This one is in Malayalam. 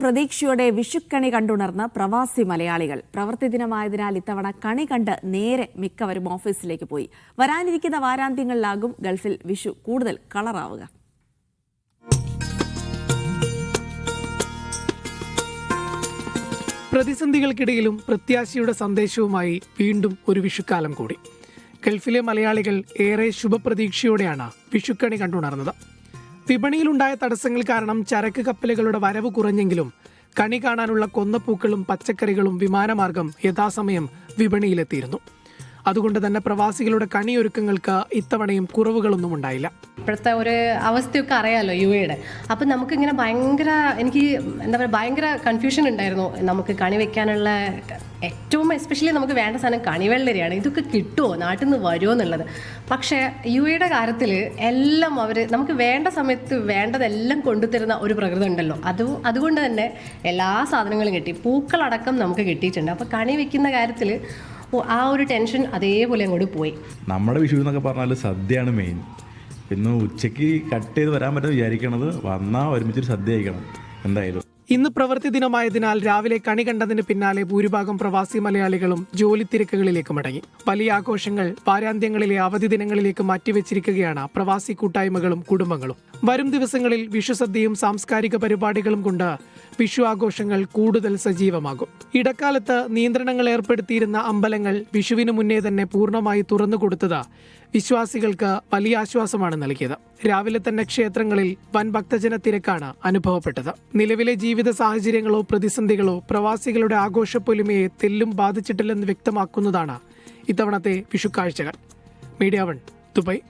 പ്രതീക്ഷയോടെ വിഷുക്കണി കണ്ടുണർന്ന പ്രവാസി മലയാളികൾ. പ്രവൃത്തി ദിനമായതിനാൽ ഇത്തവണ കണി കണ്ട് നേരെ മിക്കവരും ഓഫീസിലേക്ക് പോയി. വരാനിരിക്കുന്ന വാരാന്ത്യങ്ങളിലാകും ഗൾഫിൽ വിഷു കൂടുതൽ കളറാവുക. പ്രതിസന്ധികൾക്കിടയിലും പ്രത്യാശയുടെ സന്ദേശവുമായി വീണ്ടും ഒരു വിഷുക്കാലം കൂടി. ഗൾഫിലെ മലയാളികൾ ഏറെ ശുഭപ്രതീക്ഷയോടെയാണ് വിഷുക്കണി കണ്ടുണർന്നത്. വിപണിയിലുണ്ടായ തടസ്സങ്ങൾ കാരണം ചരക്ക് കപ്പലുകളുടെ വരവ് കുറഞ്ഞെങ്കിലും കണി കാണാനുള്ള കൊന്നപ്പൂക്കളും പച്ചക്കറികളും വിമാനമാർഗം യഥാസമയം വിപണിയിലെത്തിയിരുന്നു. അതുകൊണ്ട് തന്നെ പ്രവാസികളുടെ കണിയൊരുക്കങ്ങൾക്ക് ഇത്തവണയും കുറവുകളൊന്നും ഉണ്ടായില്ല. ഇപ്പോഴത്തെ ഒരു അവസ്ഥയൊക്കെ അറിയാമല്ലോ യുടെ. അപ്പം നമുക്കിങ്ങനെ ഭയങ്കര കൺഫ്യൂഷൻ ഉണ്ടായിരുന്നു. നമുക്ക് കണി വെക്കാനുള്ള ഏറ്റവും എസ്പെഷ്യലി നമുക്ക് വേണ്ട സാധനം കണിവെള്ളരിയാണ്. ഇതൊക്കെ കിട്ടുമോ, നാട്ടിൽ നിന്ന് വരുമോ എന്നുള്ളത്. പക്ഷേ യുടെ കാര്യത്തിൽ എല്ലാം നമുക്ക് വേണ്ട സമയത്ത് വേണ്ടതെല്ലാം കൊണ്ടുതരുന്ന ഒരു പ്രകൃതി ഉണ്ടല്ലോ. അതുകൊണ്ട് തന്നെ എല്ലാ സാധനങ്ങളും കിട്ടി, പൂക്കളടക്കം നമുക്ക് കിട്ടിയിട്ടുണ്ട്. അപ്പോൾ കണി വെക്കുന്ന കാര്യത്തിൽ ആ ഒരു ടെൻഷൻ അതേപോലെ അങ്ങോട്ട് പോയി. നമ്മുടെ വിഷു എന്നൊക്കെ പറഞ്ഞാൽ സദ്യയാണ് മെയിൻ. ഇന്ന് ഉച്ചയ്ക്ക് കട്ട് ചെയ്ത് വരാൻ പറ്റുമെന്ന് വിചാരിക്കണത്, വന്നാൽ ഒരുമിച്ചൊരു സദ്യ കഴിക്കണം എന്തായാലും. ഇന്ന് പ്രവൃത്തി ദിനമായതിനാൽ രാവിലെ കണി കണ്ടതിന് പിന്നാലെ ഭൂരിഭാഗം പ്രവാസി മലയാളികളും ജോലി തിരക്കുകളിലേക്ക് മടങ്ങി. വലിയ ആഘോഷങ്ങൾ വാരാന്ത്യങ്ങളിലെ അവധി ദിനങ്ങളിലേക്ക് മാറ്റിവെച്ചിരിക്കുകയാണ് പ്രവാസി കൂട്ടായ്മകളും കുടുംബങ്ങളും. വരും ദിവസങ്ങളിൽ വിഷുസദ്യയും സാംസ്കാരിക പരിപാടികളും കൊണ്ട് വിഷു ആഘോഷങ്ങൾ കൂടുതൽ സജീവമാകും. ഇടക്കാലത്ത് നിയന്ത്രണങ്ങൾ ഏർപ്പെടുത്തിയിരുന്ന അമ്പലങ്ങൾ വിഷുവിന് മുന്നേ തന്നെ പൂർണ്ണമായി തുറന്നുകൊടുത്തത് വിശ്വാസികൾക്ക് വലിയ ആശ്വാസമാണ് നൽകിയത്. രാവിലെ തന്നെ ക്ഷേത്രങ്ങളിൽ വൻ ഭക്തജന തിരക്കാണ് അനുഭവപ്പെട്ടത്. നിലവിലെ ജീവിത സാഹചര്യങ്ങളോ പ്രതിസന്ധികളോ പ്രവാസികളുടെ ആഘോഷപ്പൊലിമയെ തെല്ലും ബാധിച്ചിട്ടില്ലെന്ന് വ്യക്തമാക്കുന്നതാണ് ഇത്തവണത്തെ വിഷുക്കാഴ്ചകൾ. Media 1 Dubai.